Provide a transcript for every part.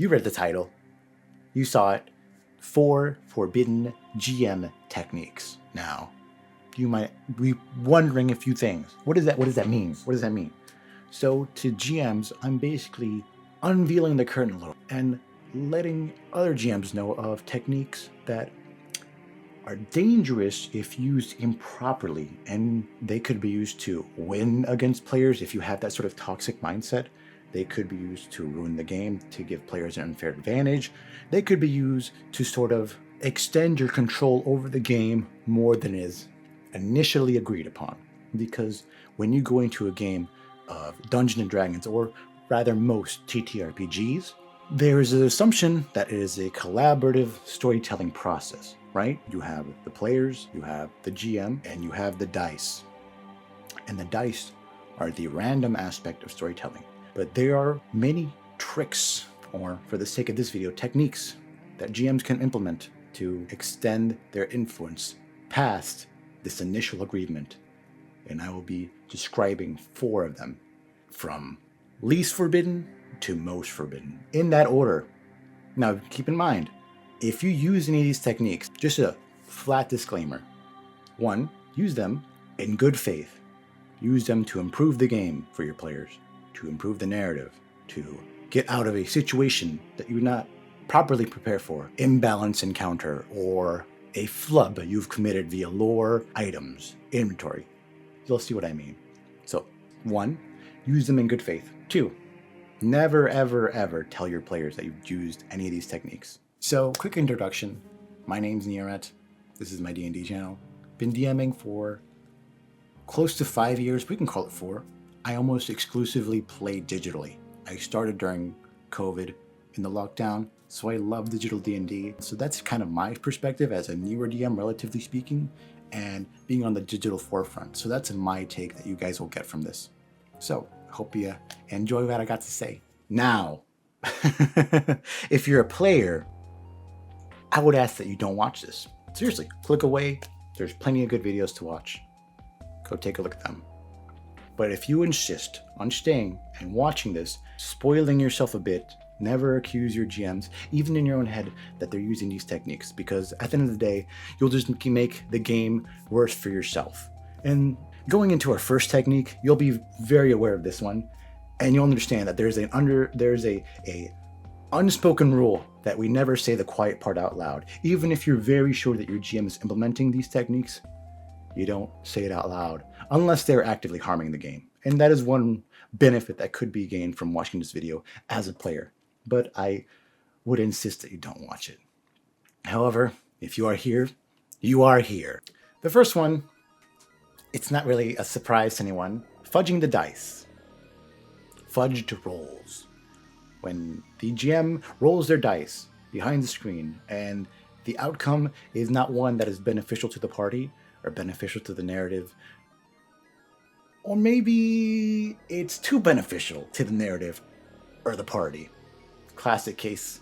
You read the title. You saw it. 4 forbidden GM techniques. Now, you might be wondering a few things. What does that mean? What does that mean? So to GMs, I'm basically unveiling the curtain a little and letting other GMs know of techniques that are dangerous if used improperly, and they could be used to win against players if you have that sort of toxic mindset. They could be used to ruin the game, to give players an unfair advantage. They could be used to sort of extend your control over the game more than is initially agreed upon. Because when you go into a game of Dungeons & Dragons, or rather most TTRPGs, there is an assumption that it is a collaborative storytelling process, right? You have the players, you have the GM, and you have the dice. And the dice are the random aspect of storytelling. But there are many tricks, or for the sake of this video, techniques that GMs can implement to extend their influence past this initial agreement. And I will be describing 4 of them, from least forbidden to most forbidden, in that order. Now, keep in mind, if you use any of these techniques, just a flat disclaimer. 1, use them in good faith. Use them to improve the game for your players, to improve the narrative, to get out of a situation that you're not properly prepared for, imbalance encounter, or a flub you've committed via lore, items, inventory. You'll see what I mean. So, 1, use them in good faith. 2, never, ever, ever tell your players that you've used any of these techniques. So, quick introduction. My name's Neoret. This is my D&D channel. Been DMing for close to 5 years. We can call it 4. I almost exclusively play digitally. I started during COVID in the lockdown, so I love digital D&D. So that's kind of my perspective as a newer DM, relatively speaking, and being on the digital forefront. So that's my take that you guys will get from this. So I hope you enjoy what I got to say. Now, if you're a player, I would ask that you don't watch this. Seriously, click away. There's plenty of good videos to watch. Go take a look at them. But if you insist on staying and watching this, spoiling yourself a bit, never accuse your GMs, even in your own head, that they're using these techniques, because at the end of the day, you'll just make the game worse for yourself. And going into our first technique, you'll be very aware of this one, and you'll understand that there's a unspoken rule that we never say the quiet part out loud. Even if you're very sure that your GM is implementing these techniques, you don't say it out loud unless they're actively harming the game. And that is one benefit that could be gained from watching this video as a player. But I would insist that you don't watch it. However, if you are here, you are here. The first one, it's not really a surprise to anyone. Fudging the dice. Fudged rolls. When the GM rolls their dice behind the screen and the outcome is not one that is beneficial to the party or beneficial to the narrative, or maybe it's too beneficial to the narrative or the party. Classic case.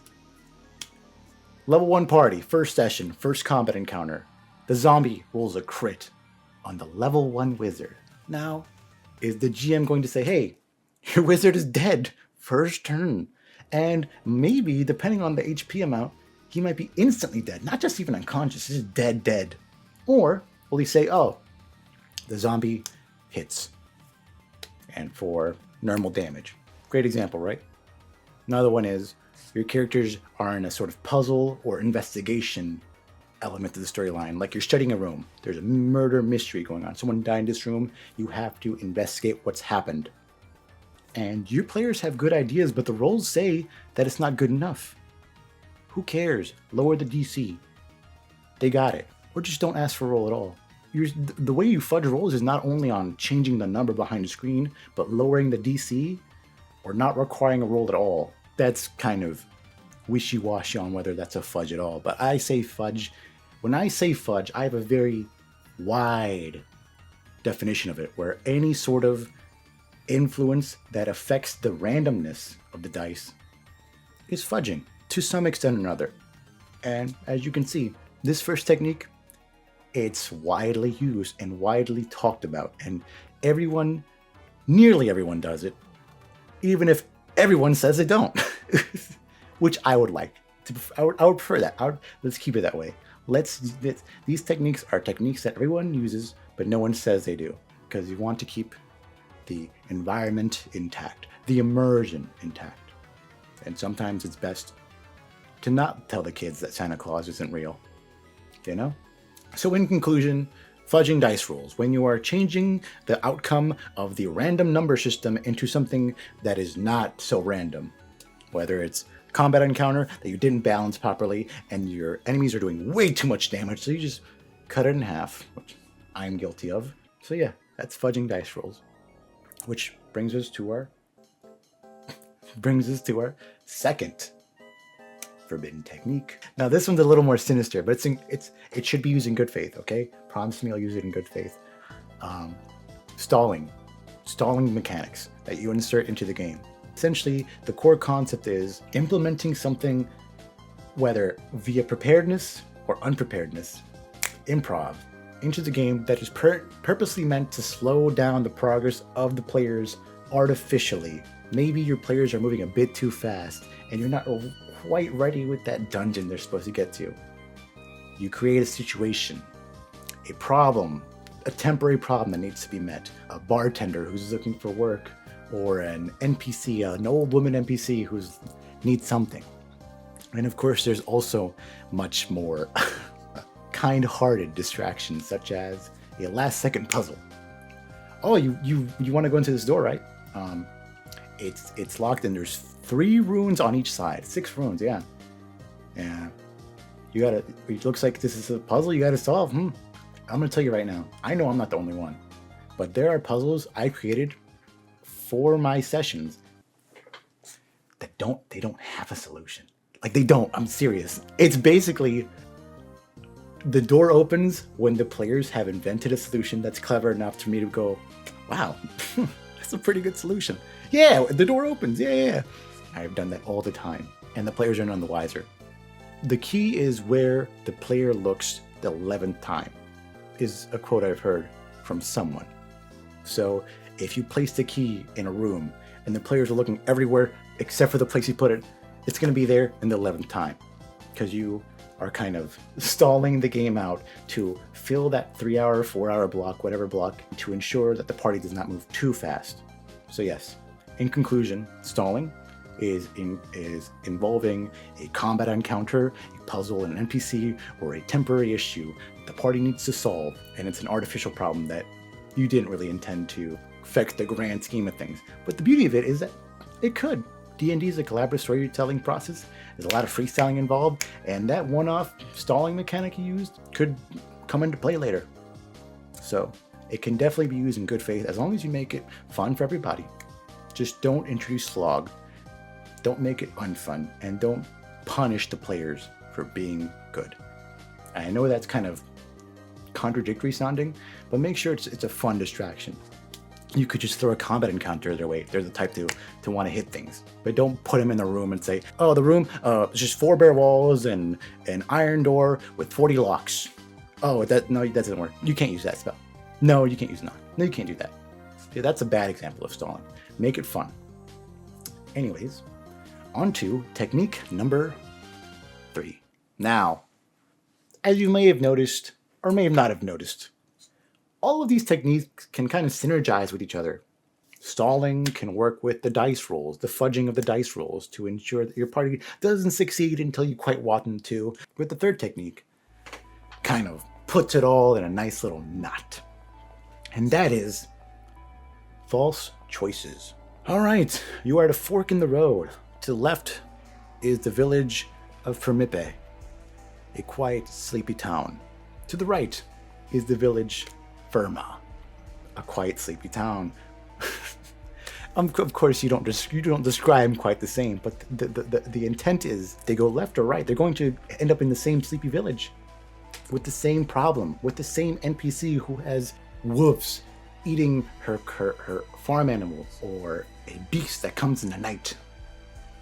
Level 1 party, first session, first combat encounter. The zombie rolls a crit on the level 1 wizard. Now, is the GM going to say, hey, your wizard is dead, first turn? And maybe, depending on the HP amount, he might be instantly dead, not just even unconscious, just dead. Or will he say, oh, the zombie hits, and for normal damage? Great example, right? Another one is your characters are in a sort of puzzle or investigation element of the storyline, like you're studying a room. There's a murder mystery going on. Someone died in this room. You have to investigate what's happened. And your players have good ideas, but the rolls say that it's not good enough. Who cares? Lower the DC. They got it. Or just don't ask for a roll at all. The way you fudge rolls is not only on changing the number behind the screen, but lowering the DC or not requiring a roll at all. That's kind of wishy-washy on whether that's a fudge at all. But I say fudge. When I say fudge, I have a very wide definition of it, where any sort of influence that affects the randomness of the dice is fudging to some extent or another. And as you can see, this first technique, it's widely used and widely talked about, and nearly everyone does it, even if everyone says they don't. which I would like. I would prefer that. Let's keep it that way. These techniques are techniques that everyone uses, but no one says they do, because you want to keep the environment intact, the immersion intact. And sometimes it's best to not tell the kids that Santa Claus isn't real, you know? So in conclusion, fudging dice rolls. When you are changing the outcome of the random number system into something that is not so random, whether it's combat encounter that you didn't balance properly and your enemies are doing way too much damage, so you just cut it in half, which I'm guilty of. So yeah, that's fudging dice rolls, which brings us to our second forbidden technique. Now this one's a little more sinister, but it should be used in good faith. Okay, promise me I'll use it in good faith. Stalling mechanics that you insert into the game. Essentially, the core concept is implementing something, whether via preparedness or unpreparedness, improv, into the game that is purposely meant to slow down the progress of the players artificially. Maybe your players are moving a bit too fast and you're not quite ready with that dungeon they're supposed to get to. You create a situation, a problem, a temporary problem that needs to be met. A bartender who's looking for work, or an NPC, an old woman NPC who needs something. And of course, there's also much more kind-hearted distractions, such as a last-second puzzle. Oh, you want to go into this door, right? It's locked, and there's 3 runes on each side. 6 runes, yeah. And it looks like this is a puzzle you gotta solve. I'm gonna tell you right now, I know I'm not the only one, but there are puzzles I created for my sessions that don't have a solution. Like, they don't. I'm serious. It's basically the door opens when the players have invented a solution that's clever enough for me to go, wow, that's a pretty good solution. Yeah, the door opens. Yeah. I've done that all the time, and the players are none the wiser. The key is where the player looks the 11th time, is a quote I've heard from someone. So if you place the key in a room and the players are looking everywhere except for the place you put it, it's going to be there in the 11th time, because you are kind of stalling the game out to fill that 3-hour, 4-hour block, whatever block, to ensure that the party does not move too fast. So yes, in conclusion, stalling is involving a combat encounter, a puzzle, an NPC, or a temporary issue that the party needs to solve, and it's an artificial problem that you didn't really intend to affect the grand scheme of things. But the beauty of it is that it could. D&D is a collaborative storytelling process. There's a lot of freestyling involved, and that one-off stalling mechanic you used could come into play later. So it can definitely be used in good faith as long as you make it fun for everybody. Just don't introduce slog, don't make it unfun, and don't punish the players for being good. I know that's kind of contradictory sounding, but make sure it's a fun distraction. You could just throw a combat encounter their way. They're the type to want to hit things. But don't put them in the room and say, oh, the room, it's just 4 bare walls and an iron door with 40 locks. Oh, that doesn't work. You can't use that spell. No, you can't use that. No, you can't do that. Yeah, that's a bad example of stalling. Make it fun. Anyways, on to technique number 3. Now, as you may have noticed, or may not have noticed, all of these techniques can kind of synergize with each other. Stalling can work with the dice rolls, the fudging of the dice rolls, to ensure that your party doesn't succeed until you quite want them to. With the third technique, kind of puts it all in a nice little knot. And that is false choices. All right, you are at a fork in the road. To the left is the village of Permipe, a quiet, sleepy town. To the right is the village Firma, a quiet, sleepy town. Of course, you don't describe them quite the same, but the intent is they go left or right. They're going to end up in the same sleepy village, with the same problem, with the same NPC who has wolves eating her farm animals, or a beast that comes in the night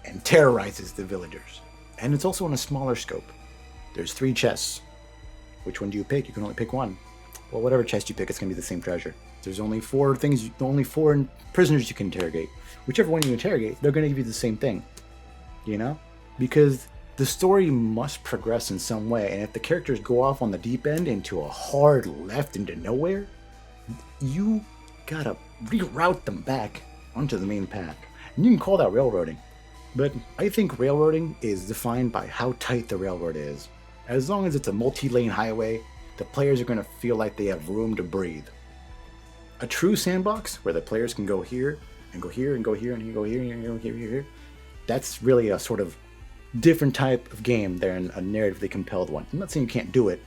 and terrorizes the villagers. And it's also on a smaller scope. There's 3 chests. Which one do you pick? You can only pick one. Well, whatever chest you pick, it's going to be the same treasure. There's only 4 prisoners you can interrogate. Whichever one you interrogate, they're going to give you the same thing. You know? because the story must progress in some way. And if the characters go off on the deep end into a hard left into nowhere, you gotta reroute them back onto the main path. And you can call that railroading. But I think railroading is defined by how tight the railroad is. As long as it's a multi-lane highway, the players are going to feel like they have room to breathe. A true sandbox where the players can go here and go here and go here and go here and go here, that's really a sort of different type of game than a narratively compelled one. I'm not saying you can't do it.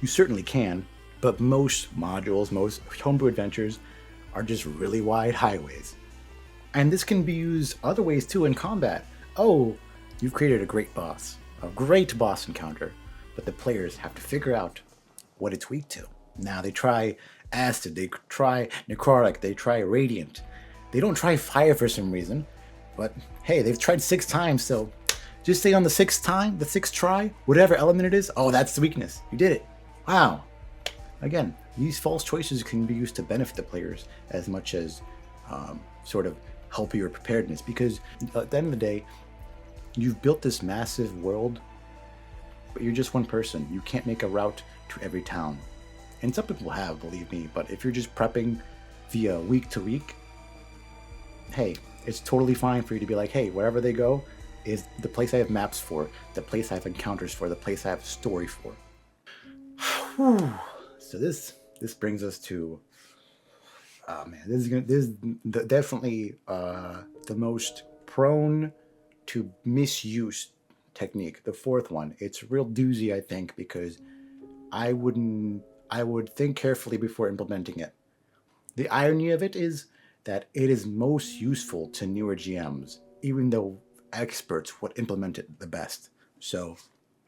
You certainly can, but most modules, most homebrew adventures are just really wide highways. And this can be used other ways too in combat. Oh, you've created a great boss encounter, but the players have to figure out what it's weak to. Now they try acid, they try necrotic, they try radiant. They don't try fire for some reason, but hey, they've tried 6 times, so just say on the 6th time, the 6th try, whatever element it is, oh, that's the weakness. You did it. Wow. Again, these false choices can be used to benefit the players as much as sort of help your preparedness, because at the end of the day, you've built this massive world, but you're just one person. You can't make a route to every town. And some people have, believe me, but if you're just prepping via week to week, hey, it's totally fine for you to be like, hey, wherever they go is the place I have maps for, the place I have encounters for, the place I have story for. So this brings us to, oh man, this is definitely the most prone to misuse technique. The 4th one, it's a real doozy, I think, because I would think carefully before implementing it. The irony of it is that it is most useful to newer GMs, even though experts would implement it the best. So,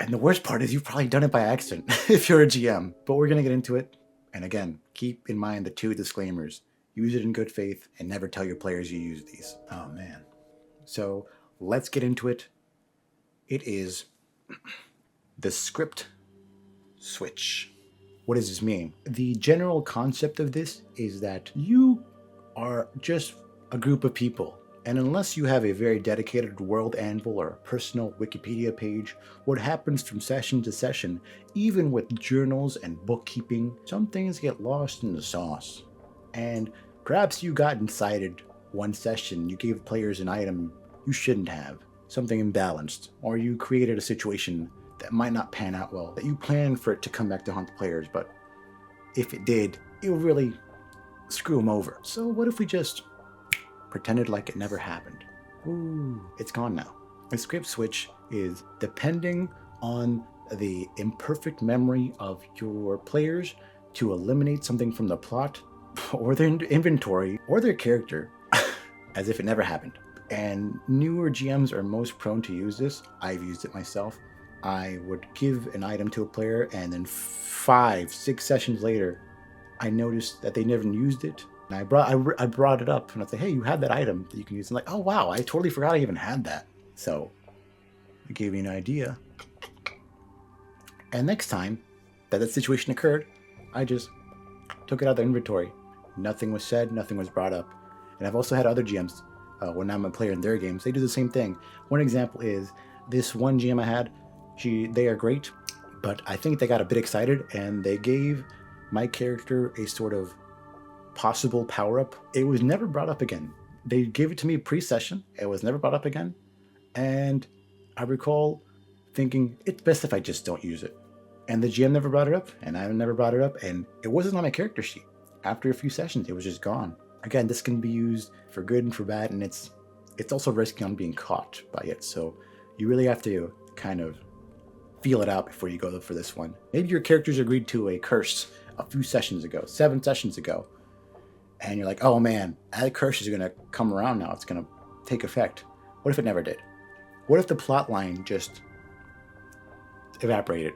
and the worst part is you've probably done it by accident if you're a GM. But we're gonna get into it. And again, keep in mind the 2 disclaimers. Use it in good faith and never tell your players you use these. Oh man. So let's get into it. It is the script switch. What does this mean? The general concept of this is that you are just a group of people, and unless you have a very dedicated world anvil or personal Wikipedia page, what happens from session to session, even with journals and bookkeeping, some things get lost in the sauce. And perhaps you got incited one session, you gave players an item you shouldn't have, something imbalanced, or you created a situation that might not pan out well, that you planned for it to come back to haunt the players, but if it did, it would really screw them over. So what if we just pretended like it never happened? Ooh, it's gone now. A script switch is depending on the imperfect memory of your players to eliminate something from the plot or their inventory or their character as if it never happened. And newer GMs are most prone to use this. I've used it myself. I would give an item to a player, and then 5-6 sessions later, I noticed that they never used it. And I brought it up, and I said, hey, you had that item that you can use. And like, oh wow, I totally forgot I even had that. So it gave me an idea. And next time that situation occurred, I just took it out of the inventory. Nothing was said, nothing was brought up. And I've also had other GMs, when I'm a player in their games, they do the same thing. One example is this one GM I had. They are great, but I think they got a bit excited and they gave my character a sort of possible power-up. It was never brought up again. They gave it to me pre-session. It was never brought up again. And I recall thinking, it's best if I just don't use it. And the GM never brought it up, and I never brought it up, and it wasn't on my character sheet. After a few sessions, it was just gone. Again, this can be used for good and for bad, and it's also risky on being caught by it. So you really have to kind of feel it out before you go for this one. Maybe your characters agreed to a curse a few sessions ago, 7 sessions ago, and you're like, oh man, that curse is going to come around now. It's going to take effect. What if it never did? What if the plot line just evaporated?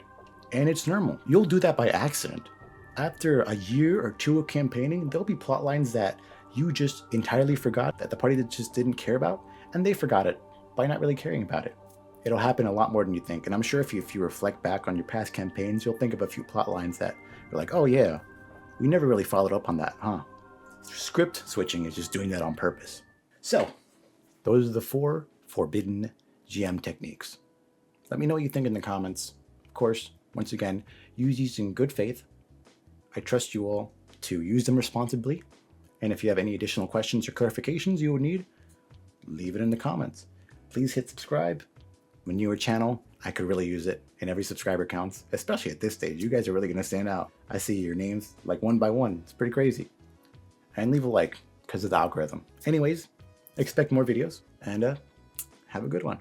And it's normal. You'll do that by accident. After a year or 2 of campaigning, there'll be plot lines that you just entirely forgot, that the party just didn't care about, and they forgot it by not really caring about it. It'll happen a lot more than you think. And I'm sure if you reflect back on your past campaigns, you'll think of a few plot lines that you're like, oh yeah, we never really followed up on that, huh? Script switching is just doing that on purpose. So, those are the 4 forbidden GM techniques. Let me know what you think in the comments. Of course, once again, use these in good faith. I trust you all to use them responsibly. And if you have any additional questions or clarifications you would need, leave it in the comments. Please hit subscribe. I'm a newer channel. I could really use it, and every subscriber counts, especially at this stage. You guys are really going to stand out. I see your names like one by one. It's pretty crazy. And leave a like because of the algorithm. Anyways, expect more videos, and have a good one.